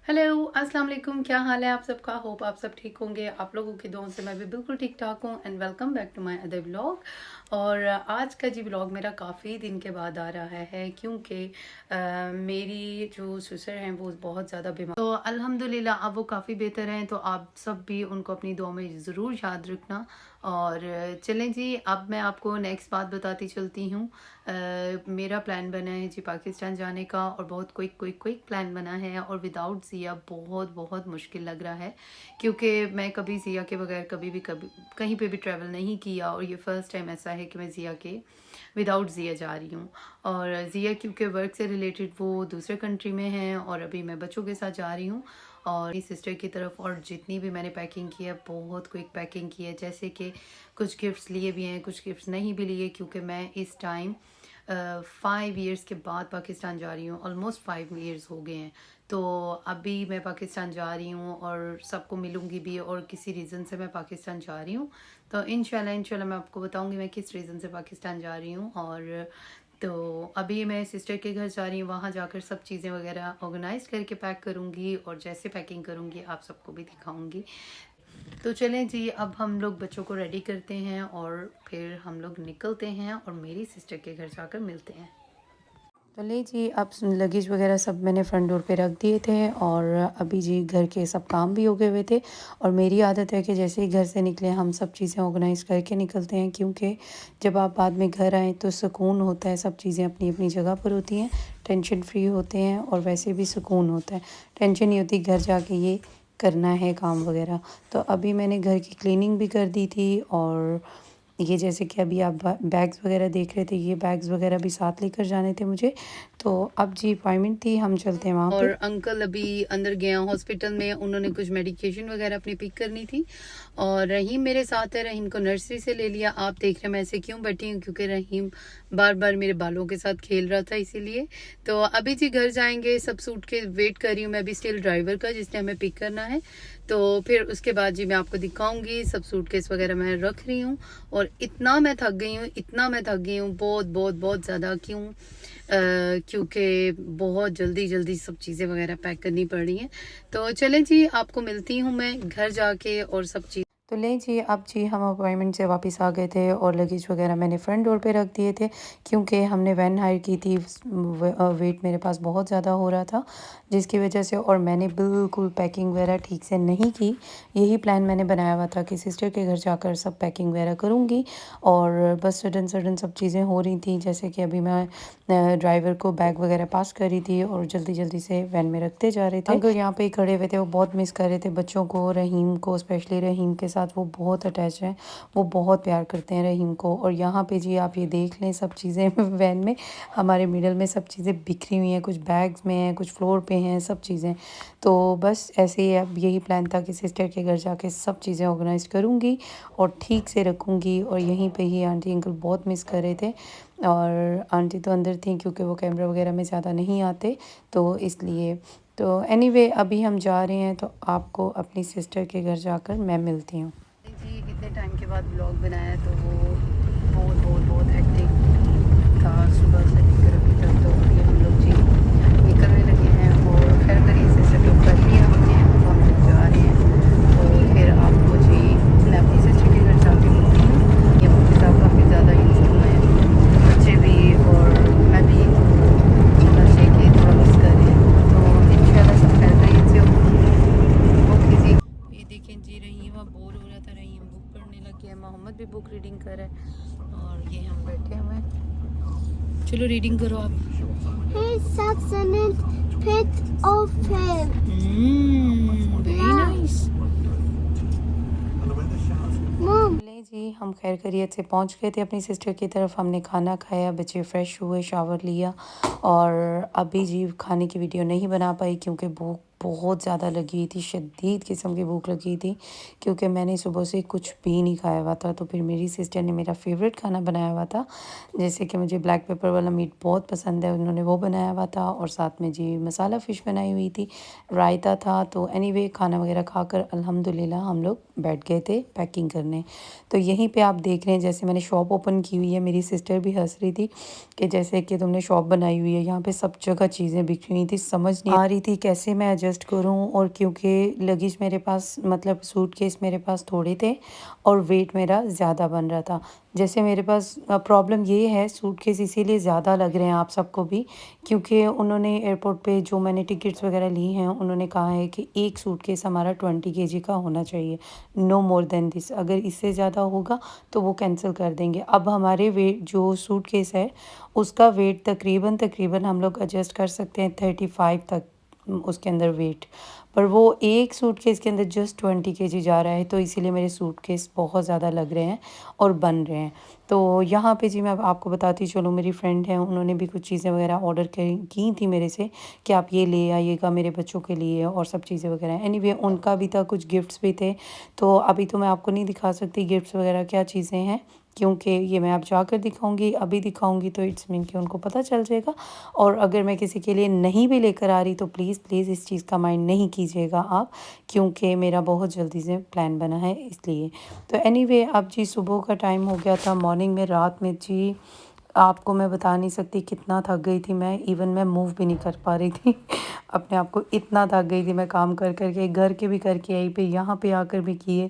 Hello अस्सलाम वालेकुम, क्या हाल है आप सबका। होप आप सब ठीक होंगे। आप लोगों की दुआओं से मैं भी बिल्कुल ठीक ठाक हूँ। And welcome back to my other vlog. और आज का जी व्लॉग मेरा काफ़ी दिन के बाद आ रहा है क्योंकि मेरी जो सिस्टर हैं वो बहुत ज़्यादा बीमार, तो अल्हम्दुलिल्लाह अब वो काफ़ी बेहतर हैं। तो आप सब भी उनको अपनी दुआ में ज़रूर याद रखना। और चलें जी, अब मैं आपको नेक्स्ट बात बताती चलती हूँ। मेरा प्लान बना है जी पाकिस्तान जाने का, और बहुत क्विक प्लान बना है। और विदाउट ज़िया बहुत बहुत मुश्किल लग रहा है क्योंकि मैं कभी ज़िया के बगैर कभी कहीं पे भी ट्रैवल नहीं किया, और ये फ़र्स्ट टाइम ऐसा है कि मैं ज़िया के विदाउट ज़िया जा रही हूँ। और ज़िया क्योंकि वर्क से रिलेटेड वो दूसरे कंट्री में हैं, और अभी मैं बच्चों के साथ जा रही हूँ और मेरी सिस्टर की तरफ। और जितनी भी मैंने पैकिंग की है बहुत क्विक पैकिंग की है, जैसे कि कुछ गिफ्ट्स लिए भी हैं, कुछ गिफ्ट्स नहीं भी लिए, क्योंकि मैं इस टाइम 5 ईयर्स के बाद पाकिस्तान जा रही हूँ। ऑलमोस्ट 5 ईयर्स हो गए हैं। तो अभी मैं पाकिस्तान जा रही हूँ और सबको मिलूँगी भी, और किसी रीज़न से मैं पाकिस्तान जा रही हूँ। तो इंशाल्लाह मैं आपको बताऊँगी मैं किस रीज़न से पाकिस्तान जा रही हूँ। और तो अभी मैं सिस्टर के घर जा रही हूँ, वहाँ जाकर सब चीज़ें वगैरह ऑर्गेनाइज करके पैक करूँगी, और जैसे पैकिंग करूँगी आप सबको भी दिखाऊँगी। तो चलें जी, अब हम लोग बच्चों को रेडी करते हैं और फिर हम लोग निकलते हैं और मेरी सिस्टर के घर जाकर मिलते हैं। तो ले जी, अब लगेज वगैरह सब मैंने फ्रंट डोर पे रख दिए थे, और अभी जी घर के सब काम भी हो गए हुए थे। और मेरी आदत है कि जैसे ही घर से निकले हम सब चीज़ें ऑर्गेनाइज़ करके निकलते हैं, क्योंकि जब आप बाद में घर आएँ तो सुकून होता है, सब चीज़ें अपनी अपनी जगह पर होती हैं, टेंशन फ्री होते हैं, और वैसे भी सुकून होता है। टेंशन नहीं होती घर जाके ये करना है काम वगैरह। तो अभी मैंने घर की क्लीनिंग भी कर दी थी। और ये जैसे कि अभी आप बैग्स वगैरह देख रहे थे, ये बैग्स वगैरह भी साथ लेकर जाने थे मुझे। तो अब जी अपॉइंटमेंट थी, हम चलते हैं वहाँ पे। और अंकल अभी अंदर गए हैं हॉस्पिटल में, उन्होंने कुछ मेडिकेशन वगैरह अपनी पिक करनी थी। और रहीम मेरे साथ है, रहीम को नर्सरी से ले लिया। आप देख रहे हैं मैं ऐसे क्यों बैठी हूँ, क्योंकि रहीम बार बार मेरे बालों के साथ खेल रहा था इसीलिए। तो अभी जी घर जाएंगे, सब सूट के वेट कर रही हूँ मैं भी स्टिल ड्राइवर का, जिसने हमें पिक करना है। तो फिर उसके बाद जी मैं आपको दिखाऊंगी। सब सूटकेस वगैरह मैं रख रही हूँ। और इतना मैं थक गई हूँ, इतना मैं थक गई हूँ, बहुत बहुत बहुत ज़्यादा। क्यों? क्योंकि बहुत जल्दी जल्दी सब चीज़ें वगैरह पैक करनी पड़ रही हैं। तो चलें जी, आपको मिलती हूँ मैं घर जाके और सब चीज़। तो लें जी, अब जी हम अपॉइंटमेंट से वापस आ गए थे, और लगेज वगैरह मैंने फ्रंट डोर पे रख दिए थे, क्योंकि हमने वैन हायर की थी। वेट मेरे पास बहुत ज़्यादा हो रहा था, जिसकी वजह से, और मैंने बिल्कुल पैकिंग वगैरह ठीक से नहीं की। यही प्लान मैंने बनाया हुआ था कि सिस्टर के घर जाकर सब पैकिंग वगैरह करूँगी। और बस सडन सडन सब चीज़ें हो रही थी, जैसे कि अभी मैं ड्राइवर को बैग वगैरह पास करी थी, और जल्दी जल्दी से वैन में रखते जा रहे थे। अंकल यहाँ पे ही खड़े हुए थे, वो बहुत मिस कर रहे थे बच्चों को, रहीम को, स्पेशली रहीम के साथ वो बहुत अटैच हैं। वो बहुत प्यार करते हैं रहीम को। और यहाँ पे जी आप ये देख लें सब चीज़ें वैन में हमारे मिडल में सब चीज़ें बिखरी हुई हैं, कुछ बैग्स में हैं, कुछ फ्लोर पे हैं, सब चीज़ें। तो बस ऐसे ही अब यही प्लान था कि सिस्टर के घर जाके सब चीज़ें ऑर्गेनाइज करूँगी और ठीक से रखूँगी। और यहीं पे ही आंटी अंकल बहुत मिस कर रहे थे, और आंटी तो अंदर थी क्योंकि वो कैमरा वगैरह में ज़्यादा नहीं आते, तो इसलिए। तो एनीवे अभी हम जा रहे हैं, तो आपको अपनी सिस्टर के घर जाकर मैं मिलती हूँ जी। इतने टाइम के बाद ब्लॉग बनाया, तो वो बहुत बहुत बहुत हेक्टिक था सुबह से लेकर अभी तक। तो अभी हम लोग जी निकलने लगे हैं, और खैर करिए से सेटअप कर लिया हमने, अब हम लोग जा रहे हैं। तो फिर आपको जी मैं अपनी सिस्टर के घर जाके मिलती हूँ। ये मुझे साहब काफ़ी ज़्यादा यूज़ टू हैं, बच्चे भी और मैं भी, तो नशे के थोड़ा मिस कर रहे हैं। तो इंशाल्लाह सब खैर खैरियत से हो। ओके जी। ये देखें जी, रहीम अब बोर हो रहा था, रहीम बुक पढ़ने लग गया, मोहम्मद भी बुक रीडिंग कर रहा है, और ये हम बैठे हुए हैं। चलो रीडिंग करो आप। His succulent pit open. Very nice. Mom, ले जी, हम खैर खैरियत से पहुंच गए थे अपनी सिस्टर की तरफ। हमने खाना खाया, बच्चे फ्रेश हुए, शावर लिया, और अभी जी खाने की वीडियो नहीं बना पाई क्योंकि भूख बहुत ज़्यादा लगी हुई थी, शदीद किस्म की भूख लगी थी, क्योंकि मैंने सुबह से कुछ भी नहीं खाया हुआ था। तो फिर मेरी सिस्टर ने मेरा फेवरेट खाना बनाया हुआ था, जैसे कि मुझे ब्लैक पेपर वाला मीट बहुत पसंद है, उन्होंने वो बनाया हुआ था, और साथ में जी मसाला फ़िश बनाई हुई थी, रायता था। तो एनीवे खाना वगैरह खाकर अल्हम्दुलिल्लाह हम लोग बैठ गए थे पैकिंग करने। तो यहीं पे आप देख रहे हैं जैसे मैंने शॉप ओपन की हुई है, मेरी सिस्टर भी हंस रही थी कि जैसे कि तुमने शॉप बनाई हुई है। यहाँ पे सब जगह चीज़ें बिखरी हुई थी, समझ नहीं आ रही थी कैसे मैं एडजस्ट एडजस्ट करूं, और क्योंकि लगेज मेरे पास मतलब सूटकेस मेरे पास थोड़े थे और वेट मेरा ज़्यादा बन रहा था। जैसे मेरे पास प्रॉब्लम ये है, सूटकेस इसीलिए ज़्यादा लग रहे हैं आप सबको भी, क्योंकि उन्होंने एयरपोर्ट पे जो मैंने टिकट्स वगैरह ली हैं उन्होंने कहा है कि एक सूटकेस हमारा 20 केजी का होना चाहिए, नो मोर देन दिस। अगर इससे ज़्यादा होगा तो वो कैंसिल कर देंगे। अब हमारे वेट जो सूटकेस है उसका वेट तकरीबन तकरीबन हम लोग एडजस्ट कर सकते हैं 35 तक उसके अंदर वेट, पर वो एक सूटकेस के अंदर जस्ट 20 केजी जा रहा है, तो इसीलिए मेरे सूटकेस बहुत ज़्यादा लग रहे हैं और बन रहे हैं। तो यहाँ पे जी मैं अब आपको बताती चलूँ, मेरी फ्रेंड है उन्होंने भी कुछ चीज़ें वगैरह ऑर्डर की थी मेरे से कि आप ये ले आइएगा मेरे बच्चों के लिए और सब चीज़ें वगैरह। एनीवे उनका भी था, कुछ गिफ्ट्स भी थे, तो अभी तो मैं आपको नहीं दिखा सकती गिफ्ट्स वगैरह क्या चीज़ें हैं, क्योंकि ये मैं अब जाकर दिखाऊंगी। अभी दिखाऊंगी तो इट्स मीन कि उनको पता चल जाएगा। और अगर मैं किसी के लिए नहीं भी लेकर आ रही तो प्लीज़ प्लीज़ इस चीज़ का माइंड नहीं कीजिएगा आप, क्योंकि मेरा बहुत जल्दी से प्लान बना है इसलिए। तो एनीवे अब जी सुबह का टाइम हो गया था, मॉर्निंग में, रात में जी आपको मैं बता नहीं सकती कितना थक गई थी मैं, इवन मैं मूव भी नहीं कर पा रही थी अपने आप को, इतना थक गई थी मैं काम कर कर के, घर के भी करके आई, पे यहाँ पे आकर भी किए।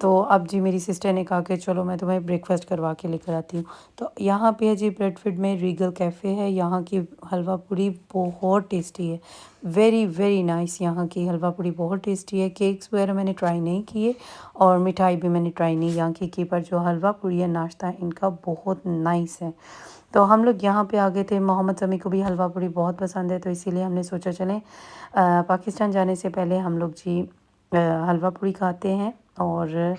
तो अब जी मेरी सिस्टर ने कहा कि चलो मैं तुम्हें ब्रेकफास्ट करवा के लेकर आती हूँ। तो यहाँ पे है जी ब्रेडफील्ड में रीगल कैफ़े है, यहाँ की हलवा पूड़ी बहुत टेस्टी है, वेरी वेरी नाइस। यहाँ की हलवा पूड़ी बहुत टेस्टी है। केक्स वगैरह मैंने ट्राई नहीं किए और मिठाई भी मैंने ट्राई नहीं यहाँ की, पर जो हलवा पूड़ी है नाश्ता इनका बहुत नाइस है। तो हम लोग यहाँ पे आ गए थे, मोहम्मद समी को भी हलवा पूड़ी बहुत पसंद है, तो इसीलिए हमने सोचा चलें पाकिस्तान जाने से पहले हम लोग जी हलवा पूड़ी खाते हैं। और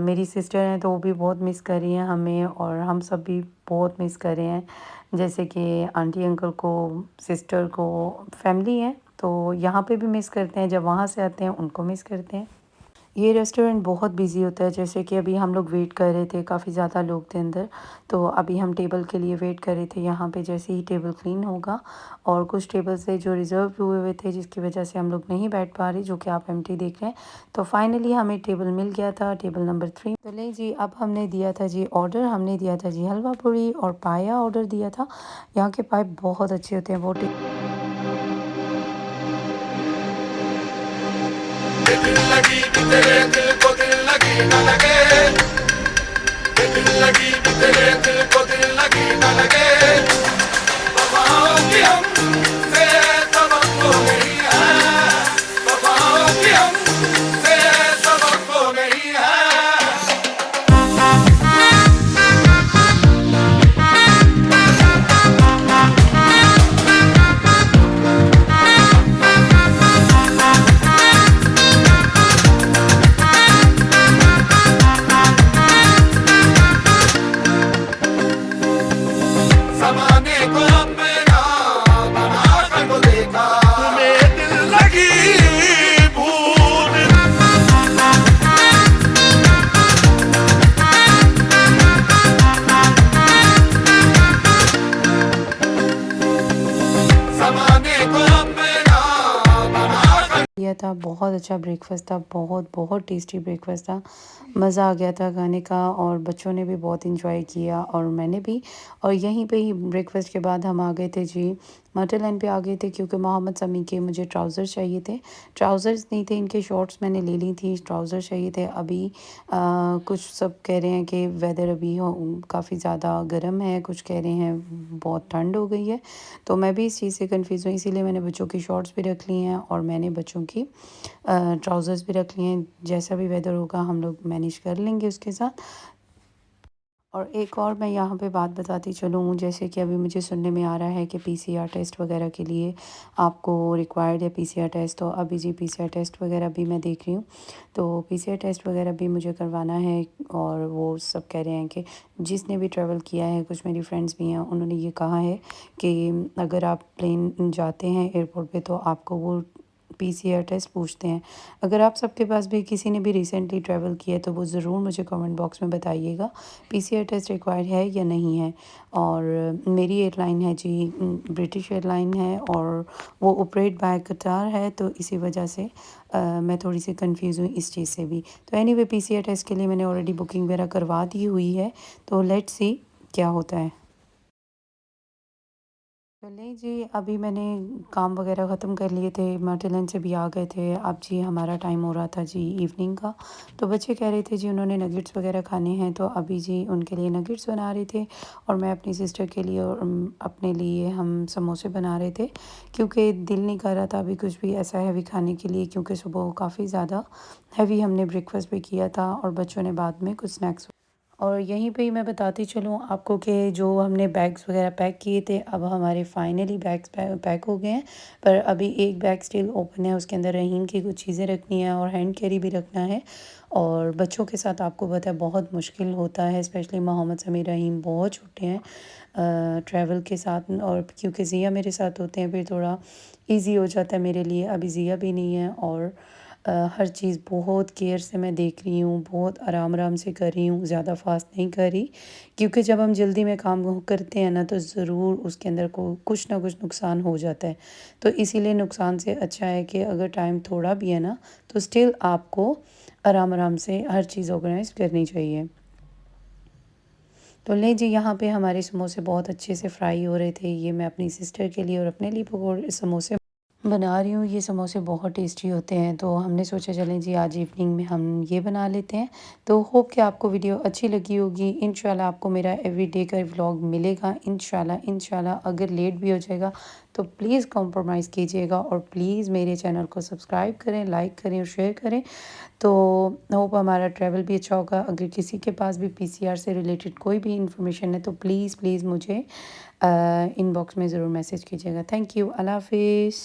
मेरी सिस्टर हैं तो वो भी बहुत मिस कर रही हैं हमें, और हम सब भी बहुत मिस कर रहे हैं, जैसे कि आंटी अंकल को, सिस्टर को, फैमिली है तो यहाँ पे भी मिस करते हैं, जब वहाँ से आते हैं उनको मिस करते हैं। ये रेस्टोरेंट बहुत बिजी होता है, जैसे कि अभी हम लोग वेट कर रहे थे, काफ़ी ज़्यादा लोग थे अंदर, तो अभी हम टेबल के लिए वेट कर रहे थे यहाँ पे। जैसे ही टेबल क्लीन होगा, और कुछ टेबल्स थे जो रिज़र्व हुए हुए थे जिसकी वजह से हम लोग नहीं बैठ पा रहे, जो कि आप एम्प्टी देख रहे हैं, तो फाइनली हमें टेबल मिल गया था, टेबल नंबर 3। तो ले जी अब हमने दिया था जी ऑर्डर, हमने दिया था जी हलवा पूड़ी और पाया ऑर्डर दिया था। यहाँ के पाए बहुत अच्छे होते हैं, वो दिल लगी कि तेरे दिल को दिल लगी न लगे, दिल लगी कि तेरे दिल को दिल लगी न लगे। वफाओं की हमसे सबक तो नहीं है, वफाओं की हमसे सबक तो नहीं है। ज़माने को अपना बना कर तो देखा, तुम्हें दिल लगी भूल। ज़माने को अपना बना कर किया था। बहुत अच्छा ब्रेकफास्ट था, बहुत बहुत टेस्टी ब्रेकफास्ट था, मज़ा आ गया था खाने का, और बच्चों ने भी बहुत इंजॉय किया और मैंने भी। और यहीं पे ही ब्रेकफास्ट के बाद हम आ गए थे जी मटर लाइन पे आ गए थे, क्योंकि मोहम्मद समी के मुझे ट्राउज़र्स चाहिए थे, ट्राउज़र्स नहीं थे इनके, शॉर्ट्स मैंने ले ली थी, ट्राउज़र्स चाहिए थे। अभी कुछ सब कह रहे हैं कि वेदर अभी काफ़ी ज़्यादा गर्म है, कुछ कह रहे हैं बहुत ठंड हो गई है, तो मैं भी इस चीज़ से कंफ्यूज हूँ, इसीलिए मैंने बच्चों की शॉर्ट्स भी रख ली हैं और मैंने बच्चों की ट्राउज़र्स भी रख लिए हैं। जैसा भी वेदर होगा हम लोग मैनेज कर लेंगे उसके साथ। और एक और मैं यहाँ पे बात बताती चलूँ, जैसे कि अभी मुझे सुनने में आ रहा है कि पीसीआर टेस्ट वगैरह के लिए आपको रिक्वायर्ड है पीसीआर टेस्ट, तो अभी जी पीसीआर टेस्ट वगैरह भी मैं देख रही हूँ, तो पीसीआर टेस्ट वगैरह भी मुझे करवाना है। और वो सब कह रहे हैं कि जिसने भी ट्रैवल किया है, कुछ मेरी फ्रेंड्स भी हैं, उन्होंने ये कहा है कि अगर आप प्लेन जाते हैं एयरपोर्ट पे तो आपको वो पीसीआर टेस्ट पूछते हैं। अगर आप सबके पास भी किसी ने भी रिसेंटली ट्रैवल किया है तो वो ज़रूर मुझे कमेंट बॉक्स में बताइएगा पीसीआर टेस्ट रिक्वायर्ड है या नहीं है। और मेरी एयरलाइन है जी ब्रिटिश एयरलाइन है, और वो ऑपरेट बाय कतार है, तो इसी वजह से मैं थोड़ी सी कंफ्यूज हूँ इस चीज़ से भी। तो एनीवे पीसीआर टेस्ट के लिए मैंने ऑलरेडी बुकिंग वगैरह करवा दी हुई है, तो लेट्स सी क्या होता है। तो नहीं जी, अभी मैंने काम वगैरह ख़त्म कर लिए थे, मार्टेलन से भी आ गए थे। अब जी हमारा टाइम हो रहा था जी इवनिंग का। तो बच्चे कह रहे थे जी उन्होंने नगेट्स वगैरह खाने हैं, तो अभी जी उनके लिए नगेट्स बना रहे थे और मैं अपनी सिस्टर के लिए और अपने लिए हम समोसे बना रहे थे, क्योंकि दिल नहीं कर रहा था अभी कुछ भी ऐसा हैवी खाने के लिए, क्योंकि सुबह काफ़ी ज़्यादा हैवी हमने ब्रेकफास्ट भी किया था और बच्चों ने बाद में कुछ स्नैक्स। और यहीं पे ही मैं बताती चलूँ आपको कि जो हमने बैग्स वगैरह पैक किए थे, अब हमारे फाइनली बैग्स पैक हो गए हैं। पर अभी एक बैग स्टिल ओपन है, उसके अंदर रहीम की कुछ चीज़ें रखनी है और हैंड कैरी भी रखना है। और बच्चों के साथ आपको पता है बहुत मुश्किल होता है, स्पेशली मोहम्मद समीर रहीम बहुत छोटे हैं ट्रैवल के साथ, और क्योंकि ज़िया मेरे साथ होते हैं फिर थोड़ा ईजी हो जाता है मेरे लिए। अभी ज़िया भी नहीं है और हर चीज़ बहुत केयर से मैं देख रही हूँ, बहुत आराम आराम से कर रही हूँ, ज़्यादा फास्ट नहीं कर रही, क्योंकि जब हम जल्दी में काम करते हैं ना तो ज़रूर उसके अंदर को कुछ ना कुछ नुकसान हो जाता है। तो इसीलिए नुकसान से अच्छा है कि अगर टाइम थोड़ा भी है ना तो स्टिल आपको आराम आराम से हर चीज़ ऑर्गेनाइज करनी चाहिए। तो ले जी, यहाँ पे हमारे समोसे बहुत अच्छे से फ्राई हो रहे थे। ये मैं अपनी सिस्टर के लिए और अपने लिए पकौड़े समोसे बना रही हूँ। ये समोसे बहुत टेस्टी होते हैं, तो हमने सोचा चलें जी आज इवनिंग में हम ये बना लेते हैं। तो होप कि आपको वीडियो अच्छी लगी होगी। इंशाल्लाह आपको मेरा एवरीडे का व्लॉग मिलेगा इंशाल्लाह। इंशाल्लाह अगर लेट भी हो जाएगा तो प्लीज़ कॉम्प्रोमाइज़ कीजिएगा और प्लीज़ मेरे चैनल को सब्सक्राइब करें, लाइक करें और शेयर करें। तो होप हमारा ट्रैवल भी अच्छा होगा। अगर किसी के पास भी पीसीआर से रिलेटेड कोई भी इंफॉर्मेशन है तो प्लीज़ मुझे इनबॉक्स में ज़रूर मैसेज कीजिएगा। Thank you. अल्लाह हाफिज़।